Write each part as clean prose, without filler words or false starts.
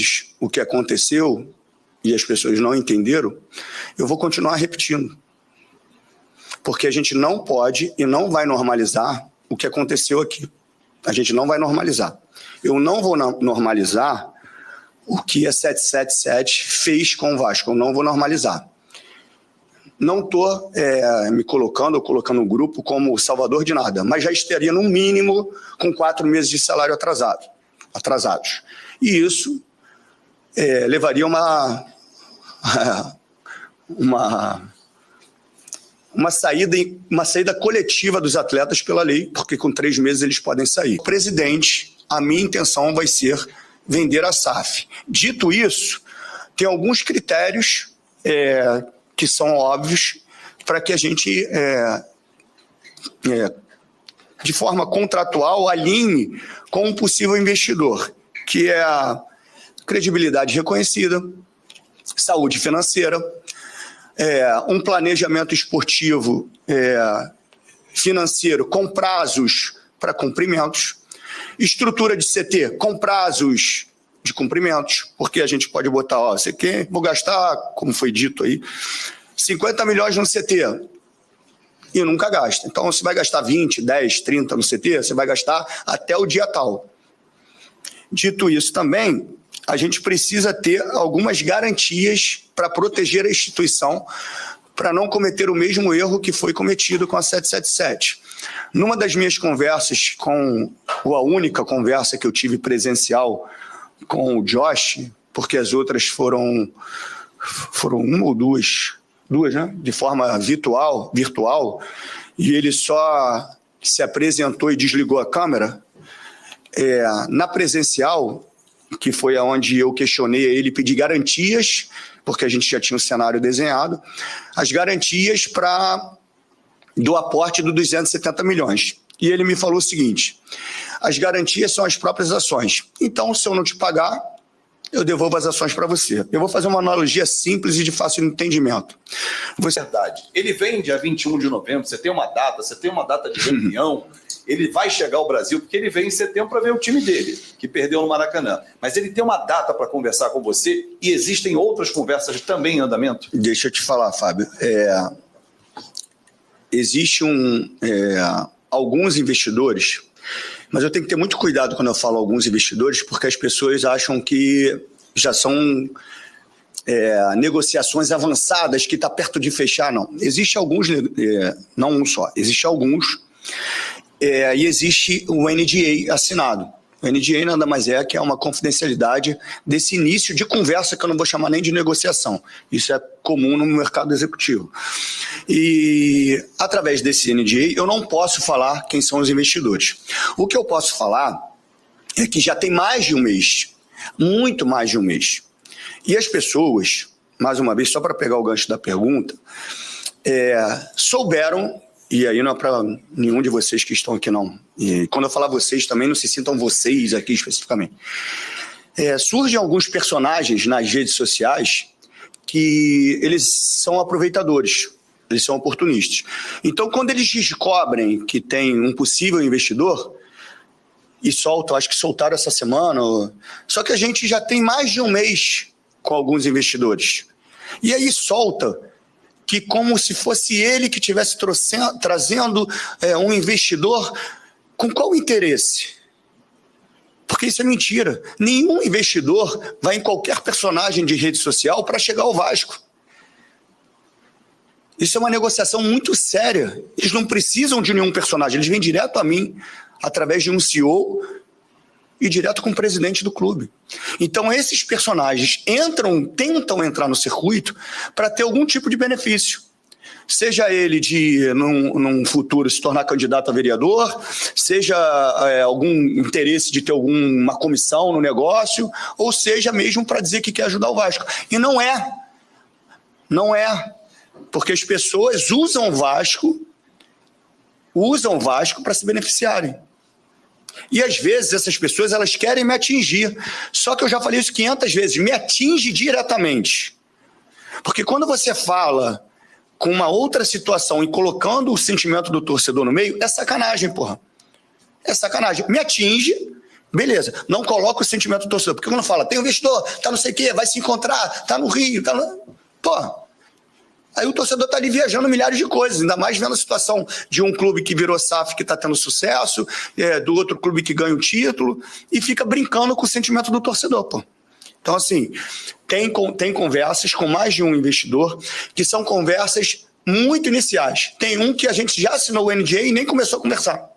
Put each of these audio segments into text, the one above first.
vezes o que aconteceu e as pessoas não entenderam, eu vou continuar repetindo. Porque a gente não pode e não vai normalizar o que aconteceu aqui. A gente não vai normalizar. Eu não vou normalizar o que a 777 fez com o Vasco. Eu não vou normalizar. Não estou me colocando ou colocando o grupo como salvador de nada, mas já estaria, no mínimo, com 4 meses de salário atrasados. E isso levaria uma saída coletiva dos atletas pela lei, porque com 3 meses eles podem sair. Presidente, a minha intenção vai ser vender a SAF. Dito isso, tem alguns critérios que são óbvios para que a gente, de forma contratual, alinhe com um possível investidor, que é a credibilidade reconhecida, saúde financeira, um planejamento esportivo financeiro com prazos para cumprimentos, estrutura de CT com prazos de cumprimentos, porque a gente pode botar, você quer, vou gastar, como foi dito aí, 50 milhões no CT e nunca gasta. Então, você vai gastar 20, 10, 30 no CT, você vai gastar até o dia tal. Dito isso também, a gente precisa ter algumas garantias para proteger a instituição, para não cometer o mesmo erro que foi cometido com a 777. Numa das minhas conversas, a única conversa que eu tive presencial com o Josh, porque as outras foram uma ou duas, né? De forma virtual, e ele só se apresentou e desligou a câmera. Na presencial, que foi onde eu questionei ele, pedi garantias, porque a gente já tinha o cenário desenhado, as garantias do aporte do 270 milhões. E ele me falou o seguinte: as garantias são as próprias ações. Então, se eu não te pagar, eu devolvo as ações para você. Eu vou fazer uma analogia simples e de fácil entendimento. Verdade. Ele vem dia 21 de novembro, você tem uma data de reunião, ele vai chegar ao Brasil, porque ele vem em setembro para ver o time dele, que perdeu no Maracanã. Mas ele tem uma data para conversar com você e existem outras conversas também em andamento? Deixa eu te falar, Fábio. Existe alguns investidores, mas eu tenho que ter muito cuidado quando eu falo alguns investidores, porque as pessoas acham que já são negociações avançadas, que está perto de fechar. Não, existe alguns, não um só, existe alguns, e existe o NDA assinado. O NDA nada mais que é uma confidencialidade desse início de conversa, que eu não vou chamar nem de negociação. Isso é comum no mercado executivo. E através desse NDA eu não posso falar quem são os investidores. O que eu posso falar é que já tem mais de um mês, muito mais de um mês. E as pessoas, mais uma vez, só para pegar o gancho da pergunta, souberam. E aí não é para nenhum de vocês que estão aqui, não. E quando eu falar vocês, também não se sintam vocês aqui especificamente. Surgem alguns personagens nas redes sociais que eles são aproveitadores, eles são oportunistas. Então, quando eles descobrem que tem um possível investidor, e soltam, acho que soltaram essa semana, só que a gente já tem mais de um mês com alguns investidores. E aí solta que como se fosse ele que estivesse trazendo um investidor, com qual interesse? Porque isso é mentira. Nenhum investidor vai em qualquer personagem de rede social para chegar ao Vasco. Isso é uma negociação muito séria. Eles não precisam de nenhum personagem, eles vêm direto a mim, através de um CEO e direto com o presidente do clube. Então, esses personagens tentam entrar no circuito para ter algum tipo de benefício. Seja ele de, num futuro, se tornar candidato a vereador, seja algum interesse de ter alguma comissão no negócio, ou seja mesmo para dizer que quer ajudar o Vasco. E não é. Não é. Porque as pessoas usam o Vasco para se beneficiarem. E às vezes essas pessoas elas querem me atingir. Só que eu já falei isso 500 vezes, me atinge diretamente. Porque quando você fala com uma outra situação e colocando o sentimento do torcedor no meio, é sacanagem, porra. É sacanagem. Me atinge Beleza, não coloca o sentimento do torcedor. Porque quando fala, tem um investidor, tá não sei o quê, vai se encontrar, tá no Rio, tá no... Pô, aí o torcedor tá ali viajando milhares de coisas, ainda mais vendo a situação de um clube que virou SAF que tá tendo sucesso, do outro clube que ganha o título, e fica brincando com o sentimento do torcedor, pô. Então, assim, tem conversas com mais de um investidor, que são conversas muito iniciais. Tem um que a gente já assinou o NDA e nem começou a conversar.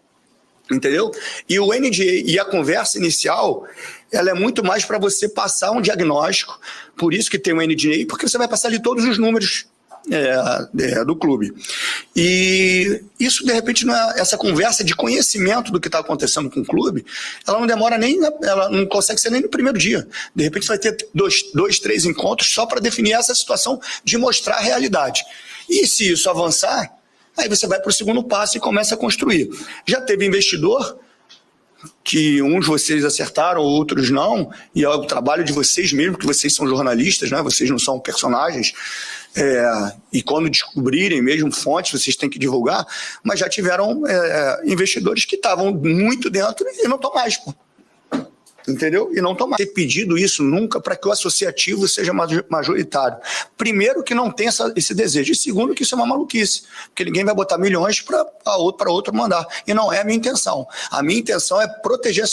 Entendeu? E o NDA e a conversa inicial, ela é muito mais para você passar um diagnóstico, por isso que tem o NDA, porque você vai passar ali todos os números do clube. E isso, de repente, essa conversa de conhecimento do que está acontecendo com o clube, ela não demora ela não consegue ser nem no primeiro dia. De repente, você vai ter dois, 3 encontros só para definir essa situação de mostrar a realidade. E se isso avançar, aí você vai para o segundo passo e começa a construir. Já teve investidor que uns de vocês acertaram, outros não, e é o trabalho de vocês mesmo, que vocês são jornalistas, né? Vocês não são personagens, e quando descobrirem mesmo fontes, vocês têm que divulgar, mas já tiveram investidores que estavam muito dentro e não estão mais, pô. Entendeu? E não tomar. Ter pedido isso nunca para que o associativo seja majoritário. Primeiro, que não tem esse desejo. E segundo, que isso é uma maluquice. Porque ninguém vai botar milhões para outro mandar. E não é a minha intenção. A minha intenção é proteger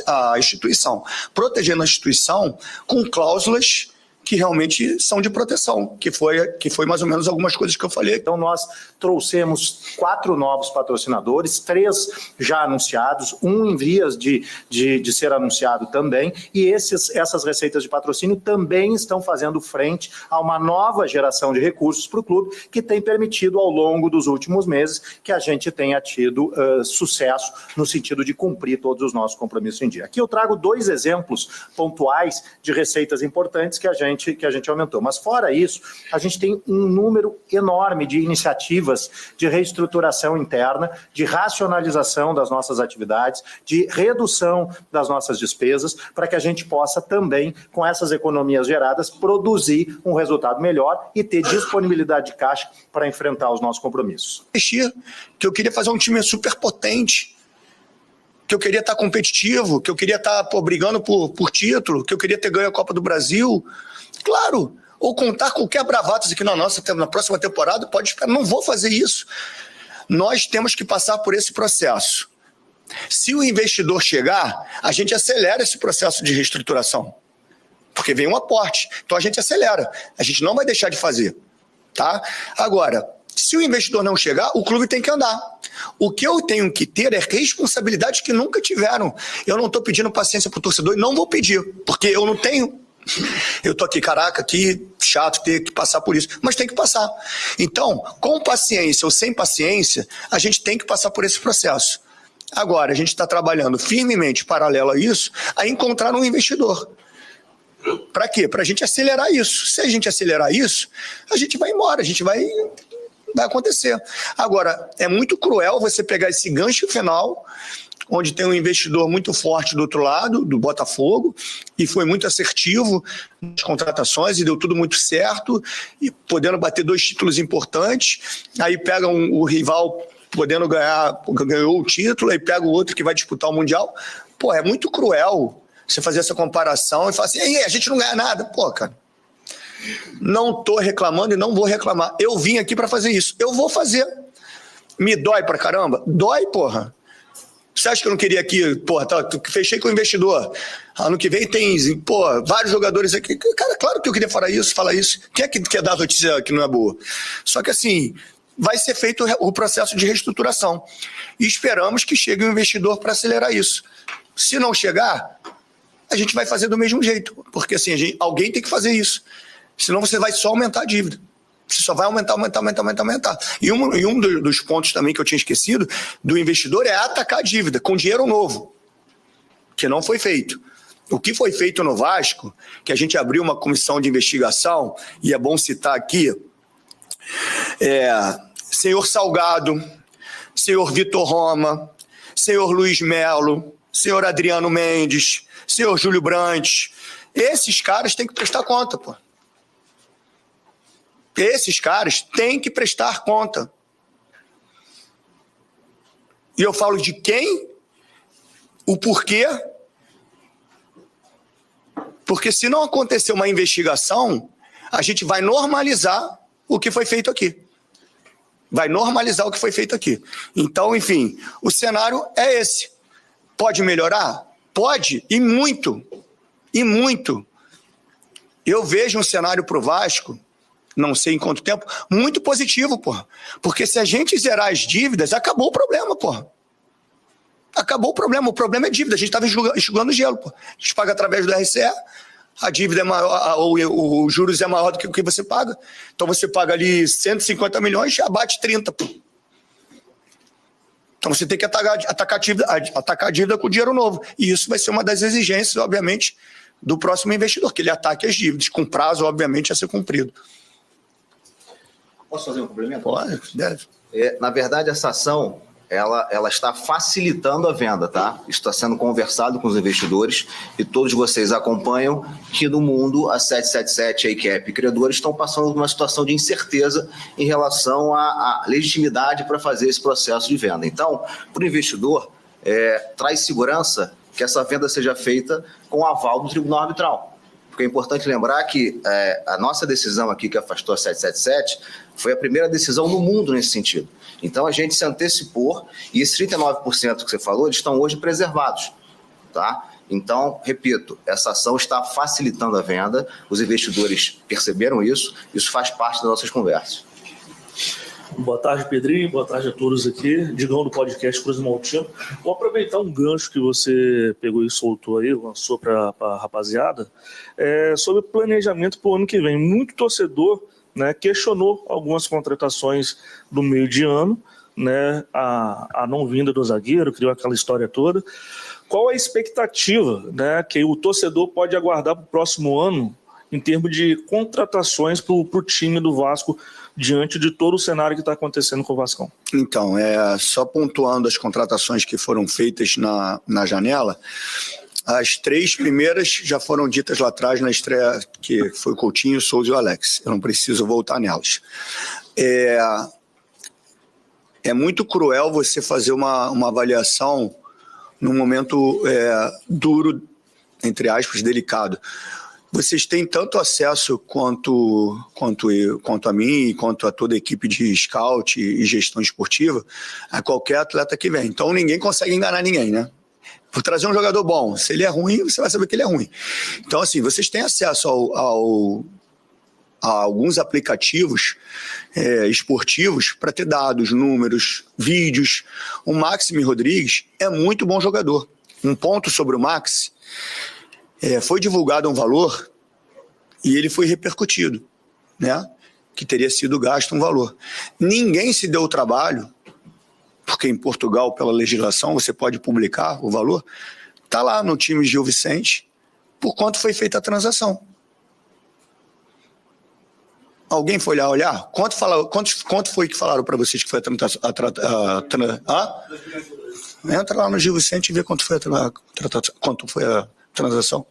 a instituição. Protegendo a instituição com cláusulas que realmente são de proteção, que foi mais ou menos algumas coisas que eu falei. Então, nós trouxemos 4 novos patrocinadores, 3 já anunciados, 1 em vias de ser anunciado também, e essas receitas de patrocínio também estão fazendo frente a uma nova geração de recursos para o clube, que tem permitido, ao longo dos últimos meses, que a gente tenha tido sucesso no sentido de cumprir todos os nossos compromissos em dia. Aqui eu trago 2 exemplos pontuais de receitas importantes que a gente aumentou. Mas fora isso, a gente tem um número enorme de iniciativas de reestruturação interna, de racionalização das nossas atividades, de redução das nossas despesas, para que a gente possa também, com essas economias geradas, produzir um resultado melhor e ter disponibilidade de caixa para enfrentar os nossos compromissos. Que eu queria fazer um time super potente, que eu queria estar competitivo, que eu queria estar brigando por título, que eu queria ter ganho a Copa do Brasil. Claro, ou contar qualquer bravata aqui na próxima temporada, pode esperar. Não vou fazer isso. Nós temos que passar por esse processo. Se o investidor chegar, a gente acelera esse processo de reestruturação, porque vem um aporte. Então a gente acelera. A gente não vai deixar de fazer. Tá? Agora, se o investidor não chegar, o clube tem que andar. O que eu tenho que ter é responsabilidade que nunca tiveram. Eu não estou pedindo paciência para o torcedor e não vou pedir, porque eu não tenho. Eu tô aqui, caraca, que chato ter que passar por isso, mas tem que passar. Então, com paciência ou sem paciência, a gente tem que passar por esse processo. Agora, a gente está trabalhando firmemente paralelo a isso, a encontrar um investidor. Para quê? Para a gente acelerar isso. Se a gente acelerar isso, a gente vai embora, vai acontecer. Agora, é muito cruel você pegar esse gancho final, onde tem um investidor muito forte do outro lado, do Botafogo, e foi muito assertivo nas contratações, e deu tudo muito certo, e podendo bater 2 títulos importantes, aí pega o rival podendo ganhou o título, aí pega o outro que vai disputar o Mundial. Pô, é muito cruel você fazer essa comparação e falar assim, a gente não ganha nada. Pô, cara, não tô reclamando e não vou reclamar. Eu vim aqui para fazer isso. Eu vou fazer. Me dói pra caramba? Dói, porra. Você acha que eu não queria aqui, porra, fechei com o investidor. Ano que vem tem, vários jogadores aqui. Cara, claro que eu queria falar isso. Quem é que quer dar notícia que não é boa? Só que assim, vai ser feito o processo de reestruturação. E esperamos que chegue um investidor para acelerar isso. Se não chegar, a gente vai fazer do mesmo jeito. Porque assim, alguém tem que fazer isso. Senão você vai só aumentar a dívida. Você só vai aumentar. E um dos pontos também que eu tinha esquecido do investidor é atacar a dívida com dinheiro novo, que não foi feito. O que foi feito no Vasco, que a gente abriu uma comissão de investigação, e é bom citar aqui, senhor Salgado, senhor Vitor Roma, senhor Luiz Melo, senhor Adriano Mendes, senhor Júlio Brandt, esses caras têm que prestar conta, pô. Esses caras têm que prestar conta. E eu falo de quem, o porquê Porque se não acontecer uma investigação, a gente vai normalizar o que foi feito aqui. Vai normalizar o que foi feito aqui. Então, enfim, o cenário é esse. Pode melhorar? Pode, e muito. E muito. Eu vejo um cenário para o Vasco, não sei em quanto tempo, muito positivo, porra. Porque se a gente zerar as dívidas, acabou o problema, porra. Acabou o problema é dívida. A gente estava enxugando gelo, porra. A gente paga através do RCE, a dívida é maior, os juros é maior do que o que você paga. Então você paga ali 150 milhões, abate 30, pô. Então você tem que atacar a dívida com dinheiro novo. E isso vai ser uma das exigências, obviamente, do próximo investidor, que ele ataque as dívidas, com prazo, obviamente, a ser cumprido. Posso fazer um complemento? Pode, deve. Na verdade, essa ação, ela está facilitando a venda, tá? Isso está sendo conversado com os investidores e todos vocês acompanham que no mundo a 777, a ICAP e credores estão passando por uma situação de incerteza em relação à legitimidade para fazer esse processo de venda. Então, para o investidor, traz segurança que essa venda seja feita com aval do Tribunal Arbitral. Porque é importante lembrar que a nossa decisão aqui que afastou a 777 foi a primeira decisão no mundo nesse sentido. Então, a gente se antecipou e esses 39% que você falou, eles estão hoje preservados, tá? Então, repito, essa ação está facilitando a venda, os investidores perceberam isso faz parte das nossas conversas. Boa tarde, Pedrinho. Boa tarde a todos aqui. Digão do podcast Cruz Maltino. Vou aproveitar um gancho que você pegou e soltou aí, lançou para a rapaziada, sobre planejamento para o ano que vem. Muito torcedor, né, questionou algumas contratações do meio de ano, né, a não vinda do zagueiro, criou aquela história toda. Qual a expectativa, né, que o torcedor pode aguardar para o próximo ano em termos de contratações para o time do Vasco diante de todo o cenário que está acontecendo com o Vascão? Então, só pontuando as contratações que foram feitas na janela, as 3 primeiras já foram ditas lá atrás na estreia, que foi Coutinho, Souza e o Alex. Eu não preciso voltar nelas. É muito cruel você fazer uma avaliação num momento duro, entre aspas, delicado. Vocês têm tanto acesso quanto a mim, quanto a toda a equipe de scout e gestão esportiva, a qualquer atleta que vem. Então ninguém consegue enganar ninguém, né? Por trazer um jogador bom, se ele é ruim, você vai saber que ele é ruim. Então, assim, vocês têm acesso a alguns aplicativos esportivos para ter dados, números, vídeos. O Maxime Rodrigues é muito bom jogador. Um ponto sobre o Max, foi divulgado um valor e ele foi repercutido, né? Que teria sido gasto um valor. Ninguém se deu o trabalho, porque em Portugal, pela legislação, você pode publicar o valor, está lá no time Gil Vicente, por quanto foi feita a transação. Alguém foi lá olhar? Quanto foi que falaram para vocês que foi a transação? Entra lá no Gil Vicente e vê quanto foi a transação.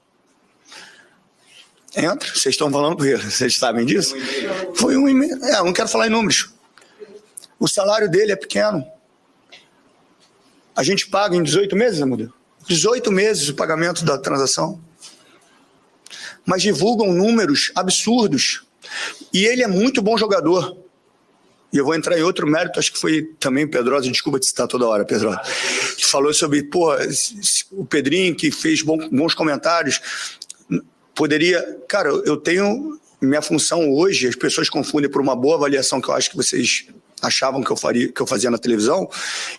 Entra, vocês estão falando por quê? Vocês sabem disso? Foi 1,5. Não quero falar em números. O salário dele é pequeno. A gente paga em 18 meses, Amadeu? 18 meses o pagamento da transação. Mas divulgam números absurdos. E ele é muito bom jogador. E eu vou entrar em outro mérito, acho que foi também Pedrosa, desculpa te citar toda hora, Pedrosa, que falou sobre, o Pedrinho, que fez bons comentários, poderia... Cara, eu tenho minha função hoje, as pessoas confundem por uma boa avaliação que eu acho que vocês achavam que eu fazia na televisão,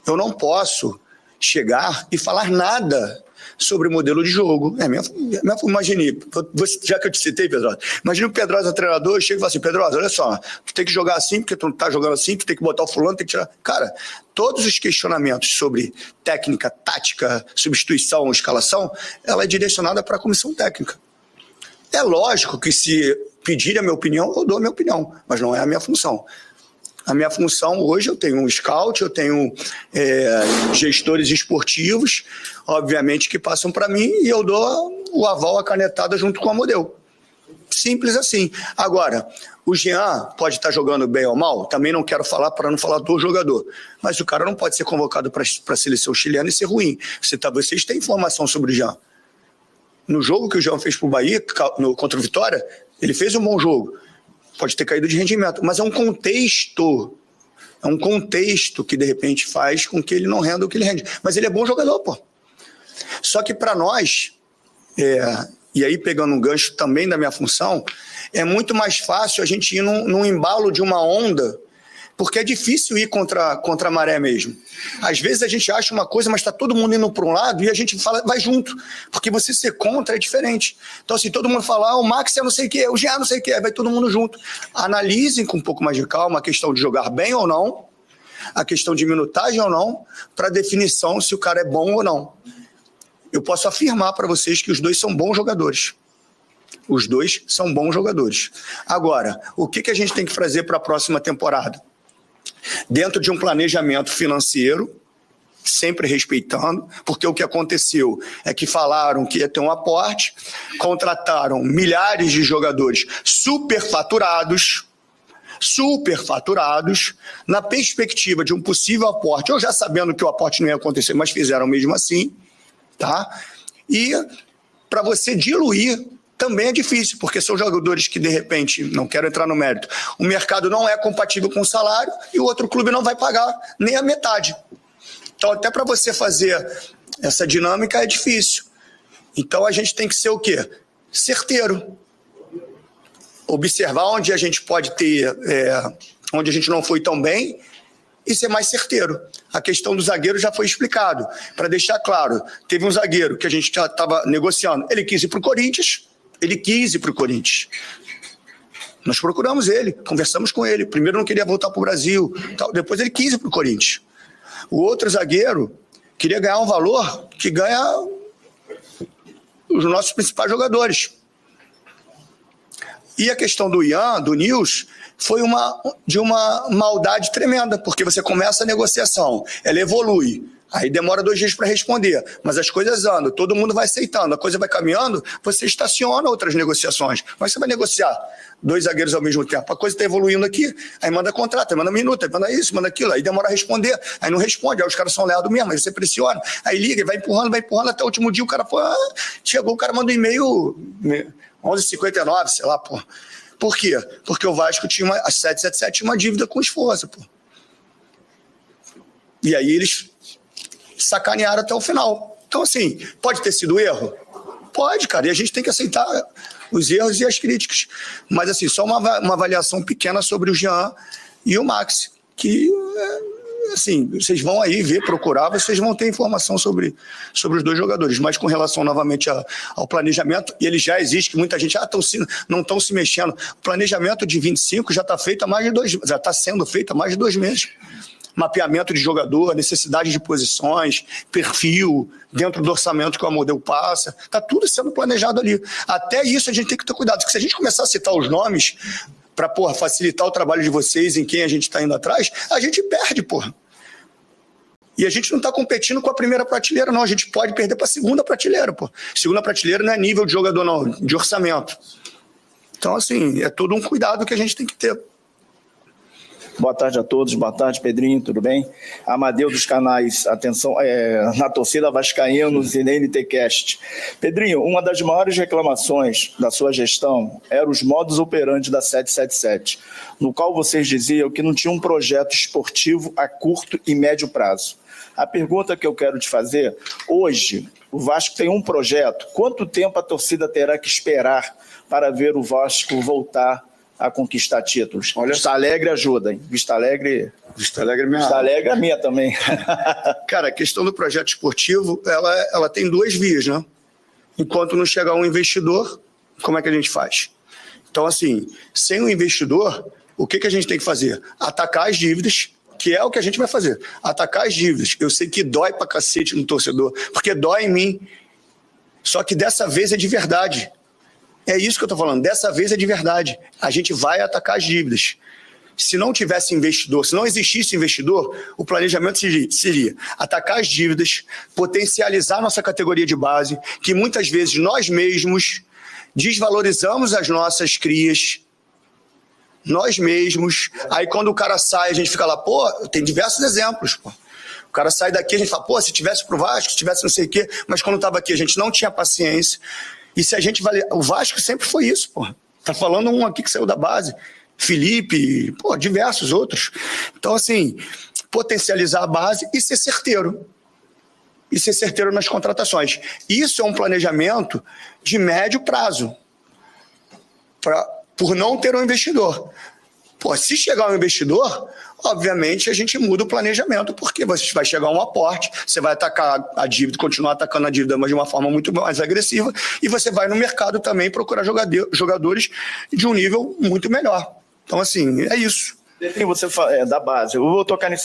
eu não posso chegar e falar nada sobre o modelo de jogo. Imagine, já que eu te citei, Pedrosa, imagine o Pedrosa treinador, chega e fala assim, Pedrosa, olha só, tu tem que jogar assim, porque tu não tá jogando assim, tu tem que botar o fulano, tem que tirar... Cara, todos os questionamentos sobre técnica, tática, substituição, escalação, ela é direcionada para a comissão técnica. É lógico que se pedir a minha opinião, eu dou a minha opinião, mas não é a minha função. A minha função hoje, eu tenho um scout, eu tenho gestores esportivos, obviamente, que passam para mim e eu dou o aval, a canetada junto com a modelo. Simples assim. Agora, o Jean pode estar jogando bem ou mal, também não quero falar para não falar do jogador, mas o cara não pode ser convocado para a seleção chilena e ser ruim. Vocês têm informação sobre o Jean. No jogo que o Jean fez pro Bahia, contra o Vitória, ele fez um bom jogo. Pode ter caído de rendimento, mas é um contexto. É um contexto que, de repente, faz com que ele não renda o que ele rende. Mas ele é bom jogador, pô. Só que para nós, e aí pegando um gancho também da minha função, é muito mais fácil a gente ir num embalo de uma onda, porque é difícil ir contra a maré mesmo. Às vezes a gente acha uma coisa, mas está todo mundo indo para um lado e a gente fala, vai junto, porque você ser contra é diferente. Então, assim, todo mundo fala, o Max é não sei o quê, o Jean não sei o quê, aí vai todo mundo junto. Analisem com um pouco mais de calma a questão de jogar bem ou não, a questão de minutagem ou não, para definição se o cara é bom ou não. Eu posso afirmar para vocês que os dois são bons jogadores. Os dois são bons jogadores. Agora, o que a gente tem que fazer para a próxima temporada? Dentro de um planejamento financeiro, sempre respeitando, porque o que aconteceu é que falaram que ia ter um aporte, contrataram milhares de jogadores superfaturados, na perspectiva de um possível aporte, ou já sabendo que o aporte não ia acontecer, mas fizeram mesmo assim, tá? E para você diluir também é difícil, porque são jogadores que, de repente, não quero entrar no mérito, o mercado não é compatível com o salário e o outro clube não vai pagar nem a metade. Então, até para você fazer essa dinâmica é difícil. Então, a gente tem que ser o quê? Certeiro. Observar onde a gente pode ter, onde a gente não foi tão bem e ser mais certeiro. A questão do zagueiro já foi explicado. Para deixar claro, teve um zagueiro que a gente já estava negociando, ele quis ir para o Corinthians, Nós procuramos ele, conversamos com ele. Primeiro não queria voltar para o Brasil, depois ele quis ir para o Corinthians. O outro zagueiro queria ganhar um valor que ganha os nossos principais jogadores. E a questão do Ian, do Nils, foi de uma maldade tremenda, porque você começa a negociação, ela evolui, aí demora 2 dias para responder, mas as coisas andam, todo mundo vai aceitando, a coisa vai caminhando, você estaciona outras negociações, mas você vai negociar 2 zagueiros ao mesmo tempo, a coisa está evoluindo aqui, aí manda contrato, aí manda minuto, aí manda isso, manda aquilo, aí demora a responder, aí não responde, aí os caras são leados mesmo, aí você pressiona, aí liga, vai empurrando, até o último dia o cara, chegou, o cara manda um e-mail 11h59, sei lá, pô. Por quê? Porque o Vasco tinha a 777 tinha uma dívida com esforço, pô. E aí eles sacanearam até o final. Então, assim, pode ter sido erro? Pode, cara, e a gente tem que aceitar os erros e as críticas. Mas, assim, só uma avaliação pequena sobre o Jean e o Max, que, assim, vocês vão aí ver, procurar, vocês vão ter informação sobre os dois jogadores. Mas com relação, novamente, ao planejamento, e ele já existe, que muita gente não estão se mexendo. O planejamento de 25 já está feito há mais de 2 meses, já está sendo feito há mais de 2 meses. Mapeamento de jogador, necessidade de posições, perfil, dentro do orçamento que o Amodeu passa, está tudo sendo planejado ali. Até isso a gente tem que ter cuidado, porque se a gente começar a citar os nomes para, facilitar o trabalho de vocês, em quem a gente está indo atrás, a gente perde, porra. E a gente não está competindo com a primeira prateleira, não. A gente pode perder para a segunda prateleira, pô. Segunda prateleira não é nível de jogador, não, de orçamento. Então, assim, é todo um cuidado que a gente tem que ter. Boa tarde a todos, boa tarde, Pedrinho, tudo bem? Amadeu dos canais, atenção, na torcida vascaínos e na NTCast. Pedrinho, uma das maiores reclamações da sua gestão era os modus operandi da 777, no qual vocês diziam que não tinha um projeto esportivo a curto e médio prazo. A pergunta que eu quero te fazer, hoje, o Vasco tem um projeto, quanto tempo a torcida terá que esperar para ver o Vasco voltar a conquistar títulos? Olha, Vista Alegre ajuda, hein? Vista Alegre é minha também. Cara, a questão do projeto esportivo, ela tem 2 vias, né? Enquanto não chegar um investidor, como é que a gente faz? Então, assim, sem um investidor, o que a gente tem que fazer? Atacar as dívidas, que é o que a gente vai fazer. Atacar as dívidas. Eu sei que dói pra cacete no torcedor, porque dói em mim. Só que dessa vez é de verdade. É isso que eu estou falando, dessa vez é de verdade. A gente vai atacar as dívidas. Se não tivesse investidor, se não existisse investidor, o planejamento seria atacar as dívidas, potencializar nossa categoria de base, que muitas vezes nós mesmos desvalorizamos as nossas crias, nós mesmos. Aí quando o cara sai, a gente fica lá, tem diversos exemplos, pô. O cara sai daqui, a gente fala, pô, se tivesse pro Vasco, se tivesse não sei o quê, mas quando tava aqui a gente não tinha paciência. E se a gente o Vasco sempre foi isso, pô. Tá falando um aqui que saiu da base, Felipe, pô, diversos outros. Então, assim, potencializar a base e ser certeiro. E ser certeiro nas contratações. Isso é um planejamento de médio prazo, por não ter um investidor. Pô, se chegar um investidor, obviamente a gente muda o planejamento, porque você vai chegar um aporte, você vai atacar a dívida, continuar atacando a dívida, mas de uma forma muito mais agressiva, e você vai no mercado também procurar jogadores de um nível muito melhor. Então, assim, é isso. Você da base, eu vou tocar nisso